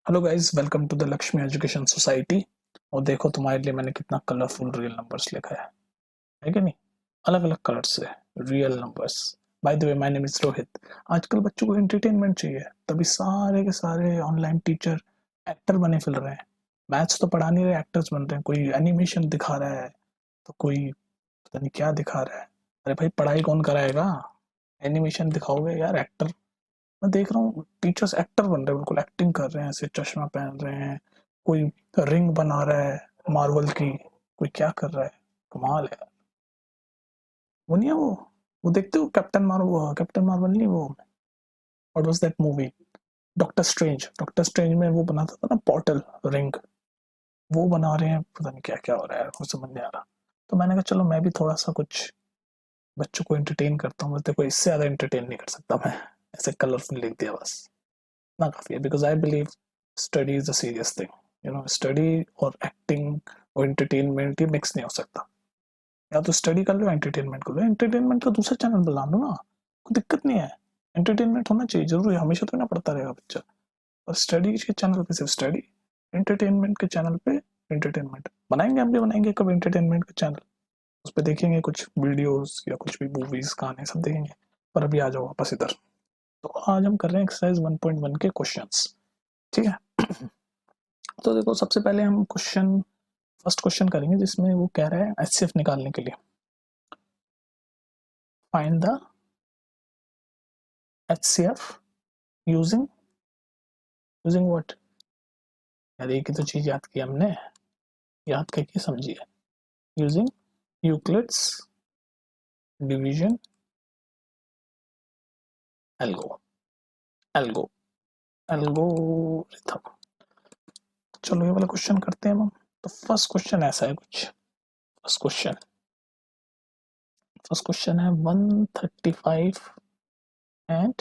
Hello guys, welcome to the Lakshmi education society. और देखो तुम्हारे लिए मैंने कितना कलरफुल रियल नंबर्स लिखा है कि नहीं? अलग अलग कलर से real numbers. By the way, my name is Rohit. आजकल बच्चों को एंटरटेनमेंट चाहिए, तभी सारे के सारे ऑनलाइन टीचर एक्टर बने फिर रहे हैं। मैथ्स तो पढ़ा नहीं रहे, एक्टर्स बन रहे हैं। कोई एनिमेशन दिखा रहा है तो कोई पता नहीं क्या दिखा रहा है। अरे भाई, पढ़ाई कौन कराएगा? एनिमेशन दिखाओगे यार, एक्टर। मैं देख रहा हूँ टीचर्स एक्टर बन रहे हैं, बिल्कुल एक्टिंग कर रहे हैं, ऐसे चश्मा पहन रहे हैं। कोई रिंग बना रहा है मार्वल की, कोई क्या कर रहा है। कमाल है। वो नहीं है वो देखते हो कैप्टन मार्वल नहीं वो, what was that movie? Doctor strange में वो बनाता था ना, पोर्टल रिंग। वो बना रहे हैं, पता नहीं क्या क्या हो रहा है, कुछ समझ नहीं आ रहा। तो मैंने कहा चलो मैं भी थोड़ा सा कुछ बच्चों को एंटरटेन करता हूँ। देखो, इससे ज्यादा एंटरटेन नहीं कर सकता मैं। ऐसे कलरफुल लिख दिया बस, ना काफी है। Because I believe study is a serious thing. Study और एक्टिंग और एंटरटेनमेंट ये मिक्स नहीं हो सकता। या तो स्टडी कर लो, एंटरटेनमेंट कर लो। एंटरटेनमेंट का दूसरा चैनल बना लो ना, कोई दिक्कत नहीं है। एंटरटेनमेंट होना चाहिए, जरूरी है, हमेशा तो ना पढ़ता रहेगा बच्चा। और स्टडी के चैनल पे सिर्फ स्टडी, एंटरटेनमेंट के चैनल पे एंटरटेनमेंट बनाएंगे। हम भी बनाएंगे कब एंटरटेनमेंट का चैनल, उस पर देखेंगे कुछ वीडियोस या कुछ भी मूवीज गाने सब देखेंगे। पर अभी आ जाओ वापस इधर। तो आज हम कर रहे हैं एक्सरसाइज 1.1 के क्वेश्चंस। ठीक है। तो देखो, सबसे पहले हम फर्स्ट क्वेश्चन करेंगे, जिसमें वो कह रहा है एचसीएफ निकालने के लिए find the HCF using using what. यार एक ही तो चीज याद की हमने, याद करके समझिए। Using Euclid's division algo algo algorithm. चलो ये वाला क्वेश्चन करते हैं हम। तो फर्स्ट क्वेश्चन फर्स्ट क्वेश्चन है 135 एंड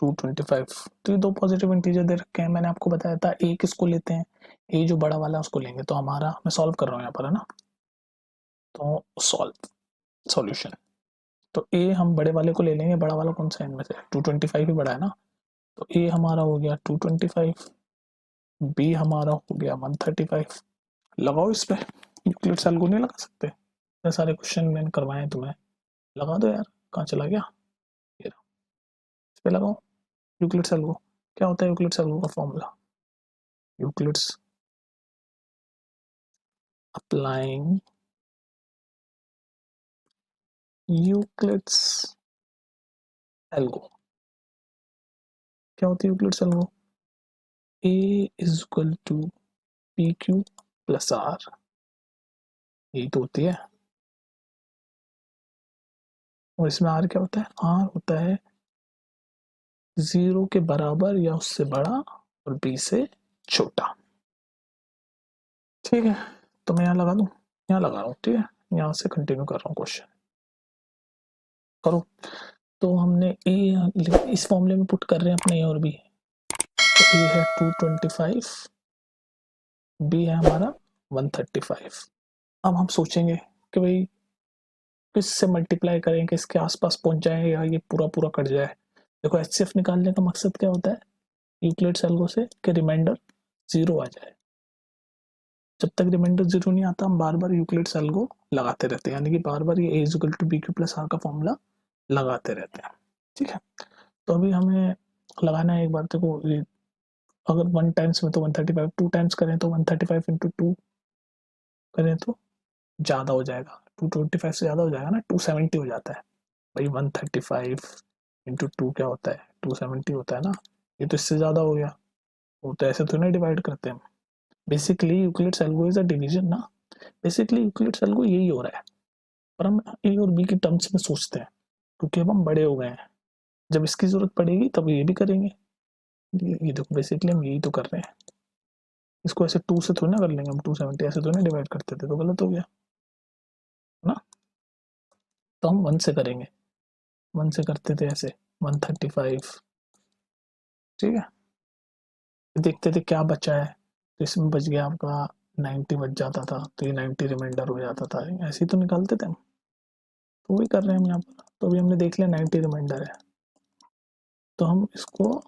225। तो ये दो पॉजिटिव इंटीजर दे रखे हैं। मैंने आपको बताया था ए किसको लेते हैं, ए जो बड़ा वाला उसको लेंगे। तो हमारा, मैं सॉल्व कर रहा हूँ यहाँ पर, है ना। तो सॉल्यूशन। तो ए हम बड़े वाले को ले लेंगे। बड़ा वाला कौन सा है इनमें से? 225 ही बड़ा है ना। तो ए हमारा हो गया 225, बी हमारा हो गया 135। लगाओ इस पे। यूक्लिड एल्गो नहीं लगा सकते? इतने सारे क्वेश्चन मैंने करवाए हैं तुम्हें, लगा दो यार। कहाँ चला गया ये? इस पे लगाओ यूक्लिड एल्गो। क्या होता है यूक्लिड एल्गो का formula? Euclid's applying Euclid's algo. क्या होती है Euclid's algo? A is equal to P Q plus R. यही तो होती है। और इसमें आर क्या होता है? आर होता है 0 के बराबर या उससे बड़ा और बी से छोटा। ठीक है, तो मैं यहाँ लगा दूं, यहाँ लगा रहा हूँ। ठीक है, यहाँ से कंटिन्यू कर रहा हूँ क्वेश्चन। करो। तो हमने ए इस फॉर्मूले में पुट कर रहे हैं अपने ए और बी। तो ए है 225, बी है हमारा 135। अब हम सोचेंगे कि भाई किससे मल्टीप्लाई करें कि इसके आसपास पहुंच जाए या ये पूरा पूरा कट जाए। देखो, एचसीएफ निकालने का मकसद क्या होता है यूक्लिड्स एल्गो से? कि रिमाइंडर 0 आ जाए। जब तक रिमाइंडर 0 नहीं आता, हम बार बार यूक्लिड्स एल्गो लगाते रहते हैं, यानी कि बार बार ये A is equal to B Q plus R का फॉर्मूला लगाते रहते हैं। ठीक है, तो अभी हमें लगाना है एक बार। देखो, ये अगर 1 टाइम्स में तो 135, 2 टाइम्स करें तो 135 इंटू 2 करें तो ज़्यादा हो जाएगा। 225 से ज़्यादा हो जाएगा ना, 270 हो जाता है। भाई 135 इंटू 2 क्या होता है? 270 होता है ना। ये तो इससे ज़्यादा हो गया। वो तो ऐसे तो नहीं डिवाइड करते हम। Basically Euclid's algo is a division ना। बेसिकली यूक्लिड्स एल्गो यही हो रहा है। पर हम ए और बी के टर्म्स में सोचते हैं, क्योंकि अब हम बड़े हो गए हैं। जब इसकी जरूरत पड़ेगी तब ये भी करेंगे। ये देखो, बेसिकली हम यही तो कर रहे हैं। इसको ऐसे 2 से थोड़ी ना कर लेंगे हम, 270 ऐसे तो नहीं डिवाइड करते थे, तो गलत हो गया ना। तो हम 1 से करेंगे। 1 से करते थे ऐसे 135। ठीक है, देखते थे क्या बचा है। तो इसमें बच गया आपका 90 बच जाता था, तो ये 90 रिमाइंडर हो जाता था। ऐसे ही तो निकालते थे हम, तो वही कर रहे हैं हम यहाँ पर। तो अभी हमने देख लिया 90 रिमाइंडर है। तो हम इसको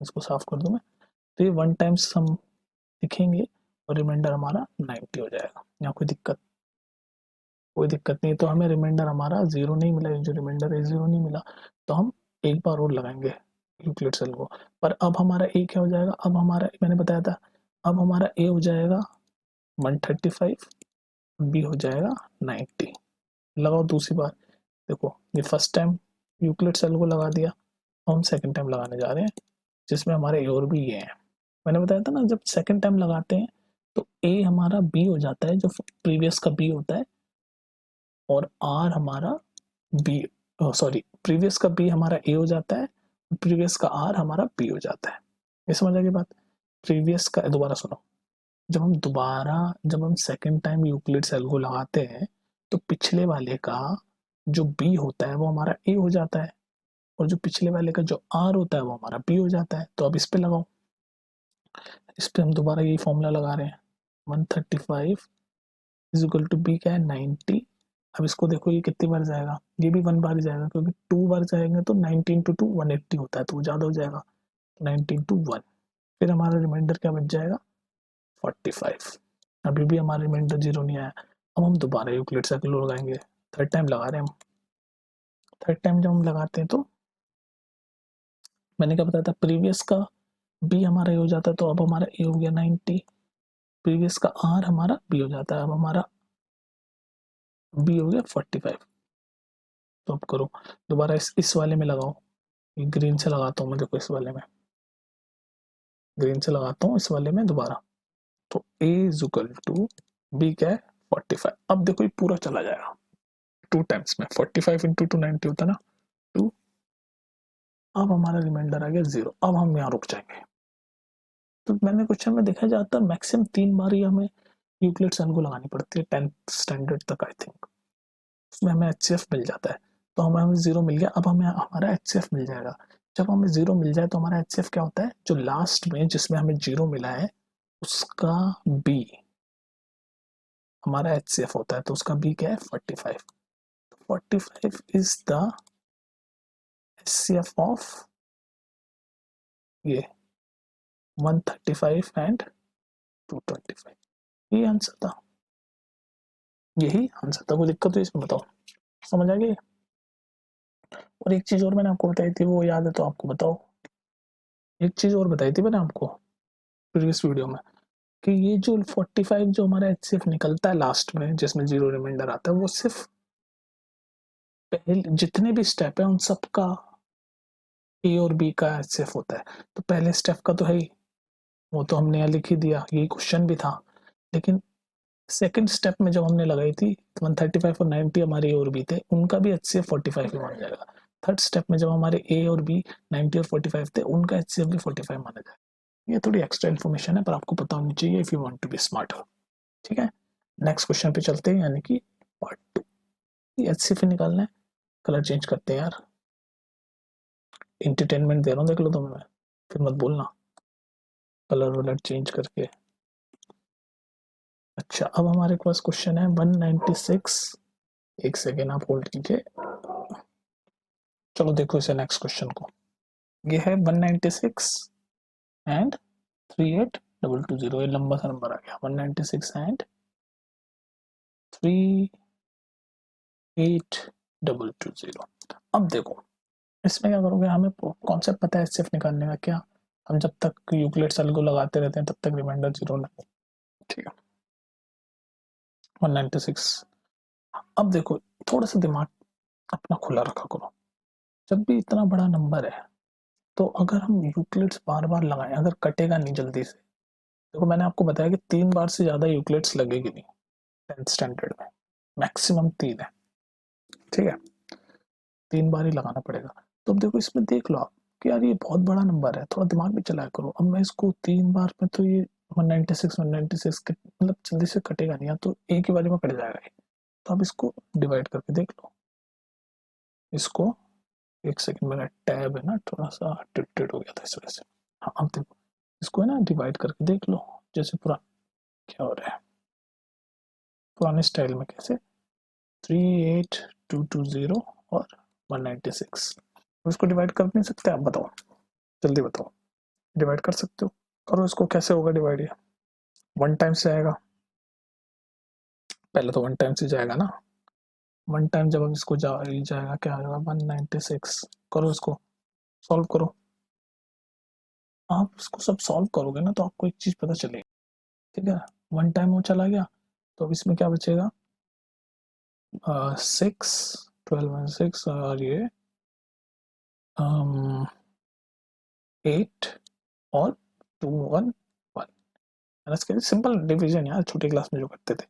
इसको साफ कर दूं मैं। तो ये 1 टाइम्स हम लिखेंगे और रिमाइंडर हमारा 90 हो जाएगा। यहाँ कोई दिक्कत नहीं है। तो हमें रिमाइंडर हमारा 0 नहीं मिला, जो रिमाइंडर है 0 नहीं मिला, तो हम एक बार और लगाएंगे यूक्लिड सेल को। पर अब हमारा ए क्या हो जाएगा, अब हमारा मैंने बताया था, अब हमारा ए हो जाएगा 135, बी हो जाएगा 90। लगाओ दूसरी बार। देखो ये फर्स्ट टाइम यूक्लिड सेल को लगा दिया, हम सेकंड टाइम लगाने जा रहे हैं जिसमें हमारे ए और बी ये हैं। मैंने बताया था ना, जब सेकंड टाइम लगाते हैं तो ए हमारा बी हो जाता है, जो प्रीवियस का बी होता है, और आर हमारा बी, सॉरी, प्रीवियस का बी हमारा ए हो जाता है, प्रीवियस का आर हमारा बी हो जाता है। ये समझ आ गई बात। प्रीवियस का दोबारा सुनो, जब हम सेकंड टाइम यूक्लिड सेल को लगाते हैं तो पिछले वाले का जो बी होता है वो हमारा ए हो जाता है, और जो पिछले वाले का जो आर होता है वो हमारा बी हो जाता है। तो अब इस पे लगाओ, इस पे हम दोबारा यही फॉर्मूला लगा रहे हैं, 135 इज इक्वल टू बी क्या है 90। अब इसको देखो ये कितनी बार जाएगा, ये भी 1 बार ही जाएगा, क्योंकि 2 बार जाएंगे तो 90 इंटू 2 180 होता है, तो वो ज़्यादा हो जाएगा, 90 इंटू 1। फिर हमारा रिमाइंडर क्या बच जाएगा 45। अभी भी हमारा रिमाइंडर 0 नहीं आया। अब हम दोबारा यूक्लिड सर्कल लगाएंगे, थर्ड टाइम लगा रहे हैं हम। थर्ड टाइम जब हम लगाते हैं तो मैंने क्या बताया था, प्रीवियस का बी हमारा ए हो जाता है, तो अब हमारा ए हो गया 90, प्रीवियस का आर हमारा बी हो जाता है, अब हमारा बी हो गया 45। तो अब करो दोबारा, इस वाले में लगाओ, ग्रीन से लगाता हूँ मैं, देखो इस वाले में ग्रीन से लगाता हूँ, इस वाले में दोबारा। तो ए इज इक्वल टू बी क्या है 45। अब देखो ये पूरा चला जाएगा 2 टाइम्स में, 45 इंटू 2 90 होता है ना, 2। अब हमारा रिमाइंडर आ गया 0। अब हम यहाँ रुक जाएंगे। तो मैंने क्वेश्चन में देखा जाता है मैक्सिमम 3 बार ही हमें यूक्लिड सन को लगानी पड़ती है 10th स्टैंडर्ड तक आई थिंक, उसमें हमें HCF मिल जाता है। तो हमें 0 मिल गया, अब हमें हमारा HCF मिल जाएगा। जब हमें 0 मिल जाए तो हमारा HCF क्या होता है, जो लास्ट में जिसमें हमें 0 मिला है उसका बी हमारा HCF होता है, तो उसका बी क्या है 45। 45 इज द HCF ऑफ ये 135 एंड 225। ये आंसर था, यही आंसर था। कोई दिक्कत हुई इसमें बताओ, समझ आ गई। और एक चीज और मैंने आपको बताई थी, वो याद है तो आपको बताओ। एक चीज और बताई थी मैंने आपको प्रीवियस वीडियो में, कि ये जो 45 जो हमारा HCF निकलता है लास्ट में जिसमें 0 रिमाइंडर आता है, वो सिर्फ पहले जितने भी स्टेप है उन सब का ए और बी का HCF होता है। तो पहले स्टेप का तो है ही, वो तो हमने यहाँ लिख ही दिया, यही क्वेश्चन भी था। लेकिन सेकंड स्टेप में जब हमने लगाई थी 135 और 90 हमारे ए और बी थे, उनका भी HCF 45 ही माना जाएगा। थर्ड स्टेप में जब हमारे ए और बी 90 और 45 थे, उनका HCF भी 45 माना जाएगा। ये थोड़ी एक्स्ट्रा इन्फॉर्मेशन है, पर आपको पता होनी चाहिए if you want to be smart. ठीक है, नेक्स्ट क्वेश्चन पे चलते हैं, यानी कि पार्ट 2। ये HCF निकालना है। कलर चेंज करते हैं यार, इंटरटेनमेंट दे रहा हूँ देख लो तुम्हें मैं, फिर मत बोलना कलर वलर चेंज करके। अच्छा, अब हमारे पास क्वेश्चन है 196। एक सेकेंड आप होल्ड कीजिए। चलो देखो इसे नेक्स्ट क्वेश्चन को। ये है 196 एंड 38220। ये लंबा सा नंबर आ गया, 196 एंड 38220। अब देखो इसमें क्या करोगे, हमें कॉन्सेप्ट पता है HCF निकालने का। क्या हम जब तक यूक्लिड सेल को लगाते रहते हैं तब तक रिमाइंडर 0 नहीं। ठीक है, 196। अब देखो थोड़ा सा दिमाग अपना खुला रखा करो। जब भी इतना बड़ा नंबर है तो अगर हम यूक्लिड्स बार बार लगाएं, अगर कटेगा नहीं जल्दी से। देखो मैंने आपको बताया कि 3 बार से ज्यादा यूक्लिड्स लगेगी नहीं 10th स्टैंडर्ड में, मैक्सिमम 3 है। ठीक है, 3 बार ही लगाना पड़ेगा। तो अब देखो इसमें देख लो आप कि यार ये बहुत बड़ा नंबर है, थोड़ा दिमाग भी चलाया करो। अब मैं इसको 3 बार में तो ये 196 के मतलब जल्दी से कटेगा नहीं, या तो एक ही बारी में कट जाएगा ये। तो अब इसको डिवाइड करके देख लो इसको। एक सेकंड, मेरा टैब है ना थोड़ा सा टिट हो गया था इस वजह से। हाँ अब देखो इसको है ना डिवाइड करके देख लो, जैसे पूरा क्या हो रहा है पुराने स्टाइल में, कैसे 38220 और 196। उसको डिवाइड कर नहीं सकते आप, बताओ जल्दी बताओ, डिवाइड कर सकते हो? करो इसको, कैसे होगा डिवाइड? ये 1 टाइम से आएगा, पहले तो 1 टाइम से जाएगा ना। 1 टाइम जब हम इसको जाएगा क्या आएगा? 196। करो इसको, सॉल्व करो। आप इसको सब सॉल्व करोगे ना तो आपको एक चीज पता चलेगी, ठीक है। 1 टाइम वो चला गया, तो अब इसमें क्या बचेगा? 6, 12 में 6, और ये 8 और 2 1 1। सिंपल डिवीजन यार, छोटी क्लास में जो करते थे।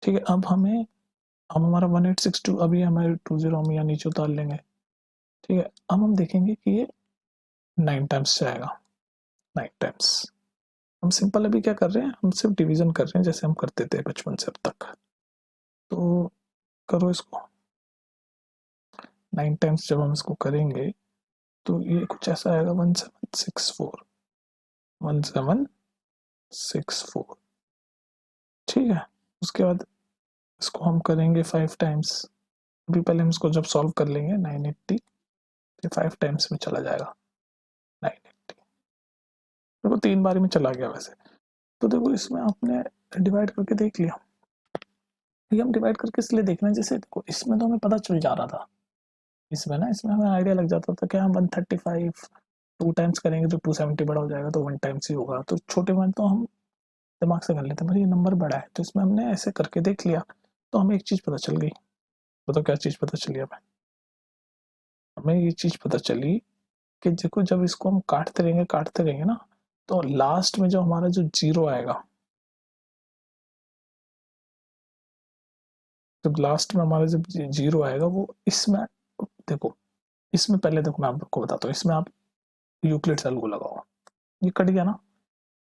ठीक है, अब हम हमारा 1862 अभी हमारे 20 हम यहाँ नीचे उतार लेंगे। ठीक है, अब हम देखेंगे कि ये 9 टाइम्स से आएगा। 9 टाइम्स। हम सिंपल अभी क्या कर रहे हैं, हम सिर्फ डिवीजन कर रहे हैं जैसे हम करते थे बचपन से अब तक। तो करो इसको। 9 टाइम्स जब हम इसको करेंगे तो ये कुछ ऐसा आएगा, 1764। 1764। ठीक है, उसके बाद इसको हम करेंगे 5 टाइम्स। अभी पहले हम इसको जब सॉल्व कर लेंगे 980, तो 5 टाइम्स में चला जाएगा 980। देखो 3 बारी में चला गया वैसे। तो देखो इसमें आपने डिवाइड करके देख लिया। ये हम डिवाइड करके इसलिए देखना है, जैसे देखो इसमें तो हमें पता चल जा रहा था, इसमें हमें आइडिया लग जाता था कि हम 135 2 टाइम्स करेंगे तो 270 बड़ा हो जाएगा, तो 1 टाइम्स ही होगा। तो छोटे में तो हम दिमाग से कर लेते हैं, पर ये नंबर बड़ा है तो इसमें हमने ऐसे करके देख लिया, तो हमें एक चीज़ पता चल गई। बताओ क्या चीज़ पता चली हमें? हमें ये चीज़ पता चली कि देखो जब इसको हम काटते रहेंगे ना, तो लास्ट में जो हमारा जो जीरो आएगा, जब लास्ट में हमारा जब जीरो आएगा वो इसमें, देखो इसमें पहले देखो मैं आपको बताता हूँ, इसमें आप यूक्लिड सेल को लगाओ, ये कट गया ना,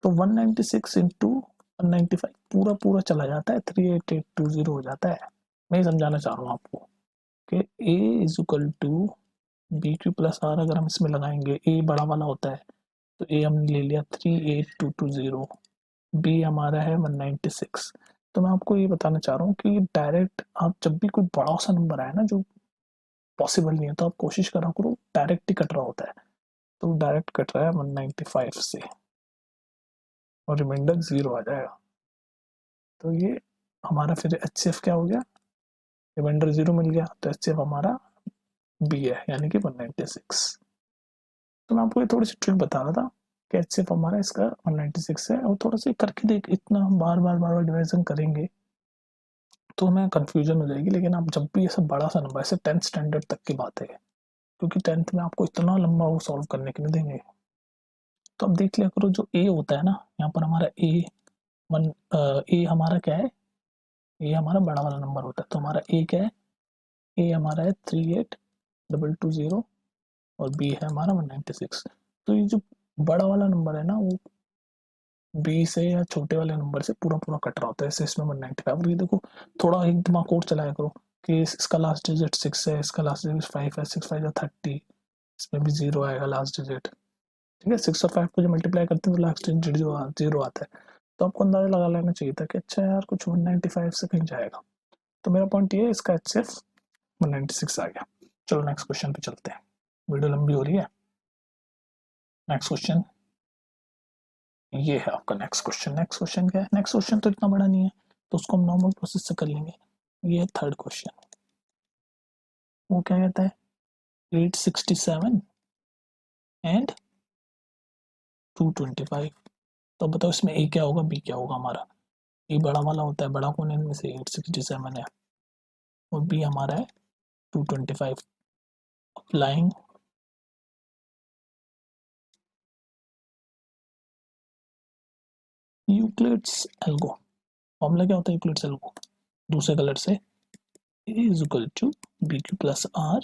तो 196 इंटू 195 पूरा पूरा चला जाता है, 38820 हो जाता है। मैं ये समझाना चाह रहा हूँ आपको कि a is equal to B Q plus R. अगर हम इसमें लगाएंगे, a बड़ा वाला होता है तो a हमने ले लिया 38220, b हमारा है 196। तो मैं आपको ये बताना चाह रहा हूँ कि डायरेक्ट आप जब भी कोई बड़ा सा नंबर आए ना जो पॉसिबल नहीं है, तो आप कोशिश करा करो डायरेक्ट ही कट रहा होता है, तो डायरेक्ट कट रहा है 195 से और रिमाइंडर 0 आ जाएगा। तो ये हमारा फिर एच क्या हो गया, रिमाइंडर 0 मिल गया, तो एच हमारा बी है, यानी कि 196। तो मैं आपको ये थोड़ी सी ट्रिक बता रहा था कि एच हमारा इसका 196 है, और थोड़ा सा करके देख, इतना हम बार बार डिवीजन करेंगे तो हमें कंफ्यूजन हो जाएगी। लेकिन आप जब भी ऐसा बड़ा सा नंबर, ऐसे 10th स्टैंडर्ड तक की बात है, क्योंकि 10th में आपको इतना लंबा वो सॉल्व करने के लिए देंगे, तो अब देख लिया करो जो ए होता है ना, यहाँ पर हमारा वन ए हमारा क्या है, ए हमारा बड़ा वाला नंबर होता है, तो हमारा ए क्या है, ए हमारा है 38220 और बी है हमारा 196। तो ये जो बड़ा वाला नंबर है ना, वो बी से या छोटे वाले नंबर से पूरा पूरा कट रहा होता है, जैसे इसमें 195। और ये देखो थोड़ा एक दिमाग और चलाया करो कि इसका लास्ट डिजिट 6 है, इसका लास्ट डिजिट 5 है, 6 5 30, इसमें भी 0 आएगा लास्ट डिजिट। ठीक है, 6 और 5 को जो मल्टीप्लाई करते हैं तो लास्ट डिजिट जो 0 आता है। तो आपको अंदाजा लगा लेना चाहिए था कि अच्छा यार कुछ 195 से कहीं जाएगा। तो मेरा पॉइंट ये है, इसका एच एफ 196 आ गया। चलो नेक्स्ट क्वेश्चन पे चलते हैं, वीडियो लंबी हो रही है। नेक्स्ट क्वेश्चन ये है आपका नेक्स्ट क्वेश्चन। नेक्स्ट क्वेश्चन क्या है? नेक्स्ट क्वेश्चन तो इतना बड़ा नहीं है, तो उसको हम नॉर्मल प्रोसेस से कर लेंगे। ये है थर्ड क्वेश्चन। वो क्या कहता है, 867 एंड 225। तो बताओ इसमें ए क्या होगा, बी क्या होगा हमारा? ए बड़ा वाला होता है, बड़ा कौन है इनमें से? 867 है, और बी हमारा है 225। Applying Euclid's algo. फॉर्मूला क्या होता है यूक्लिड्स एल्गो? दूसरे कलर से A is equal to B Q plus R.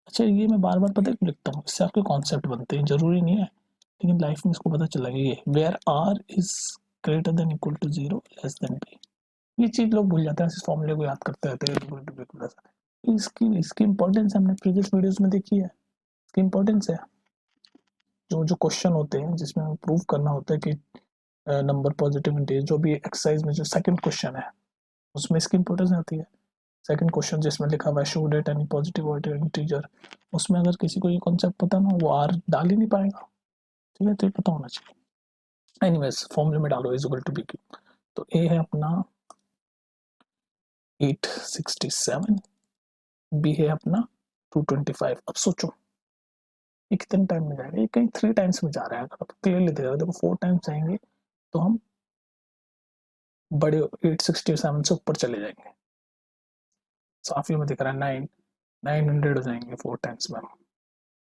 अच्छा ये मैं बार बार पता है क्यों लिखता हूँ, इससे आपके कॉन्सेप्ट बनते हैं, जरूरी नहीं है लेकिन लाइफ में इसको पता चला ये where R is greater than equal to 0 less than B. ये चीज लोग भूल जाते हैं, इस फॉर्मूले को याद करते रहते हैं इक्वल टू बी प्लस। इसकी इसकी इंपॉर्टेंस हमने प्रीवियस वीडियोस में देखी है। इसकी इंपॉर्टेंस है, जो जो क्वेश्चन होते हैं जिसमें हमें प्रूव करना होता है कि नंबर पॉजिटिव इंटीजर, जो भी एक्सरसाइज में जो सेकंड क्वेश्चन है उसमें इसकी इंपॉर्टेंस आती है। सेकंड क्वेश्चन जिसमें लिखा हुआ है शो डेट एनी पॉजिटिव और इंटीजर, उसमें अगर किसी को ये कॉन्सेप्ट पता ना, वो आर डाल ही नहीं पाएगा। ठीक है, तो ये पता होना चाहिए। एनीवेज फॉर्मूले में डालो is equal to B Q. तो ए है अपना 867, बी है अपना 225। अब सोचो ये कितने टाइम में जाएगा, ये कहीं 3 टाइम्स में जा रहा है। अगर क्लियरली देखो, देखो 4 टाइम्स जाएंगे तो हम बड़े 867 से ऊपर चले जाएंगे। साफ ही में दिख रहा है 900 हो जाएंगे 4 टाइम्स में,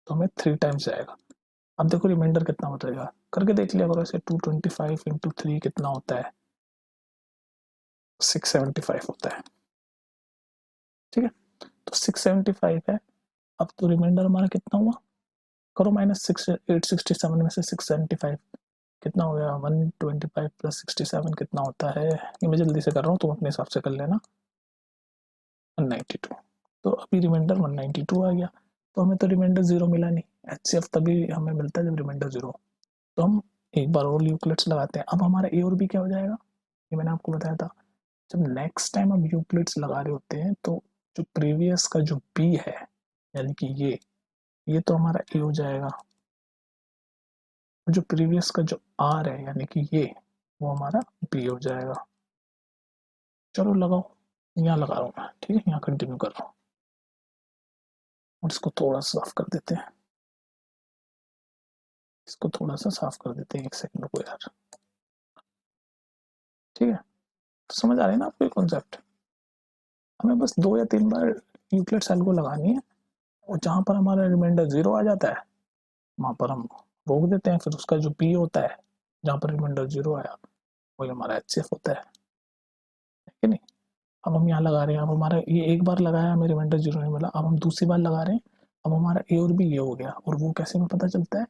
तो हमें 3 टाइम्स जाएगा। अब देखो रिमाइंडर कितना हो जाएगा, करके देख लिया करो ऐसे। 225 इंटू 3 कितना होता है, 675 होता है। ठीक है, तो 675 है। अब तो रिमाइंडर हमारा कितना हुआ, करो माइनस 867 में से 675 कितना हो गया, 125 प्लस 67 कितना होता है, ये मैं जल्दी से कर रहा हूँ, तुम अपने हिसाब से कर लेना। 192। तो अभी रिमाइंडर 192 आ गया, तो हमें तो रिमाइंडर जीरो मिला नहीं। एचसीएफ तभी हमें मिलता है जब रिमाइंडर जीरो। तो हम एक बार और यूक्लिड्स लगाते हैं। अब हमारा ए और बी क्या हो जाएगा, ये मैंने आपको बताया था। जब नेक्स्ट टाइम हम यूक्लिड्स लगा रहे होते हैं तो जो प्रीवियस का जो बी है, यानी कि ये तो हमारा ए हो जाएगा। जो प्रीवियस का जो आर है यानी कि ये, वो हमारा बी हो जाएगा। चलो लगाओ, यहाँ लगा रहा हूँ मैं, ठीक है, यहाँ कंटिन्यू कर रहा हूँ। और इसको थोड़ा साफ कर देते हैं, इसको थोड़ा सा साफ कर देते हैं, 1 सेकंड को यार। ठीक है, तो समझ आ रही है ना आपको ये कॉन्सेप्ट। हमें बस 2 या 3 बार यूक्लिड सेल को लगानी है, और जहाँ पर हमारा रिमाइंडर जीरो आ जाता है वहाँ पर हम रोक देते हैं। फिर उसका जो पी होता है जहाँ पर रिमाइंडर जीरो आया, वही हमारा एचसीएफ होता है कि नहीं। अब हम यहाँ लगा रहे हैं, अब हमारा ये एक बार लगाया, हमें रिमाइंडर जीरो नहीं मिला, अब हम दूसरी बार लगा रहे हैं। अब हमारा ए और बी ये हो गया, और वो कैसे में पता चलता है,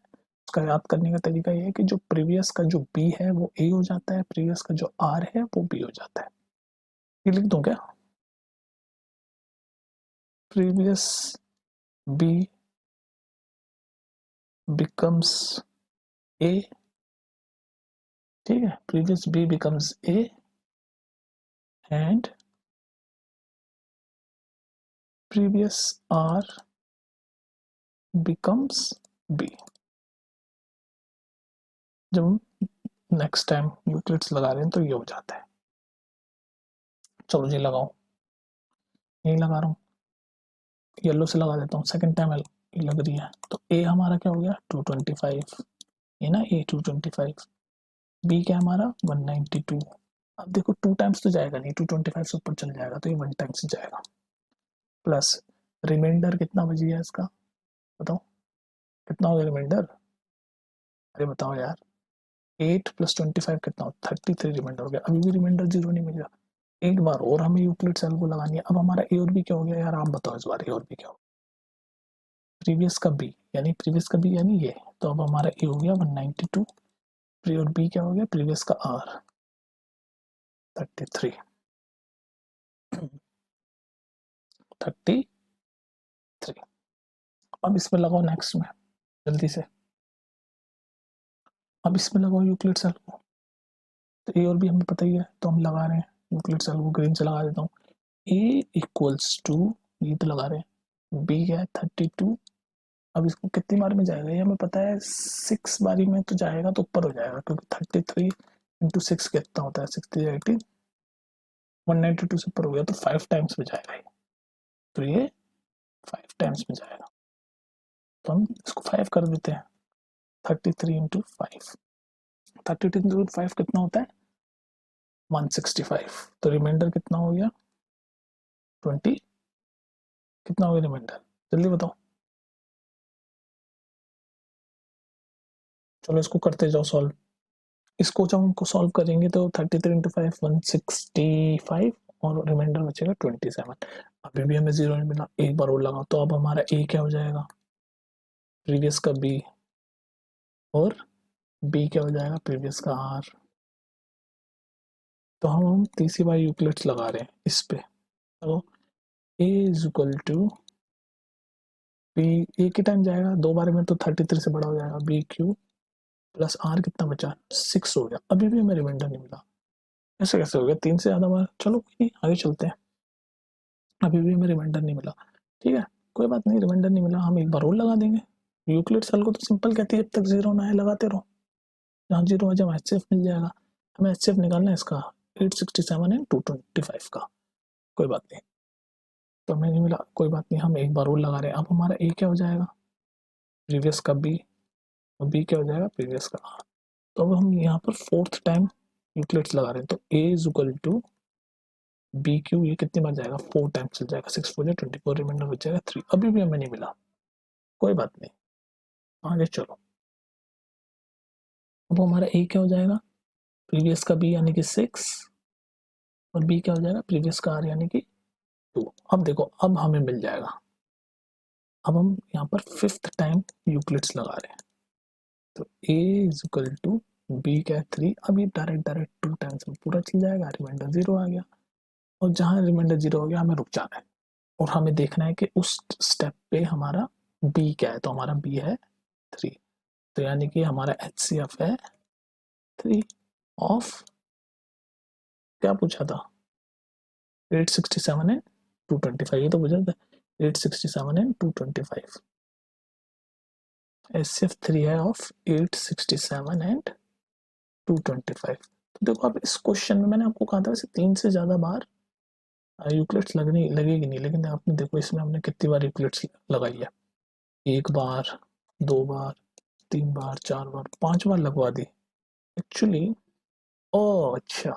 उसका याद करने का तरीका ये है कि जो प्रीवियस का जो बी है वो ए हो जाता है, प्रीवियस का जो आर है वो बी हो जाता है। ये लिख दूं क्या, प्रीवियस बी बिकम्स ए। ठीक है, previous B becomes A and previous R becomes B. जब नेक्स्ट टाइम यूक्लिड्स लगा रहे हैं तो ये हो जाता है। चलो जी लगाओ, यही लगा रहा हूँ, येलो से लगा देता हूँ, सेकंड टाइम लग रही है। तो ए हमारा क्या हो गया 225, ये ना ए 225, बी क्या हमारा 192। अब देखो 2 टाइम्स तो जाएगा नहीं, 225 से ऊपर चल जाएगा, तो ये 1 टाइम्स ही जाएगा। प्लस रिमाइंडर कितना बच गया इसका, बताओ कितना हो गया रिमाइंडर, अरे बताओ यार। 8 प्लस 25 कितना हो, 33 रिमाइंडर हो गया। अभी भी रिमाइंडर जीरो नहीं मिल रहा। एक बार और हमें यूक्लिड सेल को लगानी है। अब हमारा ए और बी क्या हो गया यार, आप बताओ इस बार ए और बी क्या हो, प्रीवियस का बी यानी प्रीवियस का बी यानी ये। तो अब हमारा ए हो गया 192, प्री और बी क्या हो गया, प्रीवियस का आर 33। 33। अब इसमें लगाओ नेक्स्ट में, जल्दी से। अब इसमें लगाओ यूक्लिड सेल को। तो ए और बी हमें पता ही है, तो हम लगा रहे हैं यूक्लिड सेल को, ग्रीन से लगा देता हूँ। ए इक्वल्स टू, ये तो लगा रहे हैं, बी क्या है 32। अब इसको कितनी बार में जाएगा ये हमें पता है, 6 बारी में तो जाएगा, तो ऊपर हो जाएगा, क्योंकि 33 इंटू 6 कितना होता है, 60 80, 192 से ऊपर हो गया, तो 5 टाइम्स में जाएगा ये। तो ये 5 टाइम्स में जाएगा, तो हम इसको 5 कर देते हैं। 33 इंटू 5, 32 इंटू 5 कितना होता है 165। तो रिमाइंडर कितना हो गया 20, कितना हो गया रिमाइंडर, जल्दी बताओ। चलो इसको करते जाओ सॉल्व। इसको जब हमको सॉल्व करेंगे तो 33 इंटू 5 165, और रिमाइंडर बचेगा 27। अभी भी हमें जीरो नहीं मिला, एक बार और लगा, तो अब हमारा ए क्या हो जाएगा, प्रीवियस का बी, और बी क्या हो जाएगा, प्रीवियस का आर। तो हम तीसरी बार यूक्लिड्स लगा रहे हैं इस पे। तो ए इज इक्वल टू बी, एक ही टाइम जाएगा, 2 बार में तो 33 से बड़ा हो जाएगा, बी क्यू प्लस आर कितना बचा 6 हो गया। अभी भी हमें रिमाइंडर नहीं मिला, ऐसे कैसे हो गया 3 से ज़्यादा बार। चलो कोई नहीं, आगे चलते हैं। अभी भी हमें रिमाइंडर नहीं मिला, ठीक है, कोई बात नहीं, रिमाइंडर नहीं मिला, हम एक बार और लगा देंगे। यूक्लिड सेल को तो सिंपल कहती है, जब तक जीरो ना है लगाते रहो, जहाँ जीरो है जब HCF मिल जाएगा। हमें HCF निकालना है इसका 867 एंड 225 का, कोई बात नहीं, तो हमें नहीं मिला, कोई बात नहीं, हम एक बार और लगा रहे हैं। अब हमारा A क्या हो जाएगा, प्रीवियस का B, और B क्या हो जाएगा, प्रीवियस का A। तो अब हम यहाँ पर फोर्थ टाइम यूक्लिड्स लगा रहे हैं, तो A is equal to B Q, ये कितनी बार जाएगा, 4 टाइम्स चल जाएगा, 6 4 24, रिमाइंडर बच जाएगा 3। अभी भी हमें नहीं मिला, कोई बात नहीं, आगे चलो। अब हमारा A क्या हो जाएगा, प्रीवियस का B यानी कि 6, और B क्या हो जाएगा, प्रीवियस का R यानी कि 2। अब देखो, अब हमें मिल जाएगा। अब हम यहाँ पर फिफ्थ टाइम यूक्लिड्स लगा रहे हैं, तो A is equal to B क्या है 3, अभी डायरेक्ट 2 टाइम्स में पूरा चल जाएगा, रिमाइंडर 0 आ गया, और जहाँ रिमाइंडर 0 हो गया हमें रुक जाना है, और हमें देखना है कि उस स्टेप पे हमारा B क्या है, तो हमारा B है 3, तो यानी कि हमारा HCF है 3 ऑफ, क्या पूछा था, 867 एंड 225, ये तो पूछा था 867 एंड 225, HCF 3 है ऑफ 867 एंड 225। तो देखो, अब इस क्वेश्चन में मैंने आपको कहा था वैसे 3 से ज़्यादा बार यूक्लिड्स लगेगी नहीं, लेकिन आपने देखो इसमें हमने कितनी बार यूक्लिड्स लगाई है, 1 बार, 2 बार, 3 बार, 4 बार, 5 बार लगवा दी एक्चुअली। ओह अच्छा,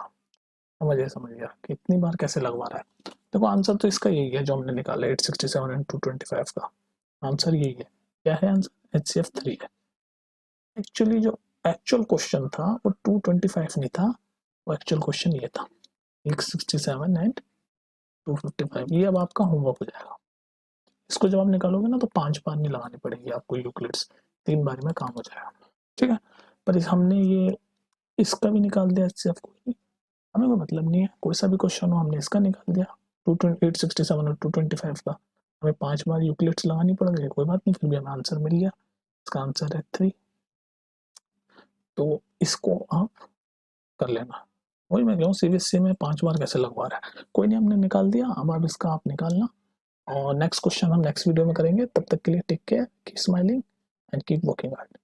समझ गया कि इतनी बार कैसे लगवा रहा है। देखो आंसर तो इसका यही है जो हमने निकाला, 867 एंड 225 का आंसर यही है। क्या है आंसर, HCF 3 है। एक्चुअली जो एक्चुअल क्वेश्चन था वो 225 नहीं था, वो एक्चुअल क्वेश्चन ये था 867 एंड 255। ये अब आपका होमवर्क हो जाएगा, इसको जब आप निकालोगे ना तो 5 बार नहीं लगानी पड़ेगी आपको यूक्लिड्स, 3 बार में काम हो जाएगा, ठीक है। पर हमने ये इसका भी निकाल दिया, HCF को, हमें कोई मतलब नहीं है, कोई सा भी क्वेश्चन हो हमने इसका निकाल दिया 867 और 225 का, हमें 5 बार यूक्लिड्स लगानी पड़ गई, कोई बात नहीं, फिर भी हमें आंसर मिल गया, इसका आंसर है 3। तो इसको आप कर लेना, वही मैं कहूँ CBSE में 5 बार कैसे लगवा रहा है, कोई नहीं, हमने निकाल दिया, अब इसका आप निकालना, और नेक्स्ट क्वेश्चन हम नेक्स्ट वीडियो में करेंगे। तब तक के लिए take care, keep smiling and keep working hard.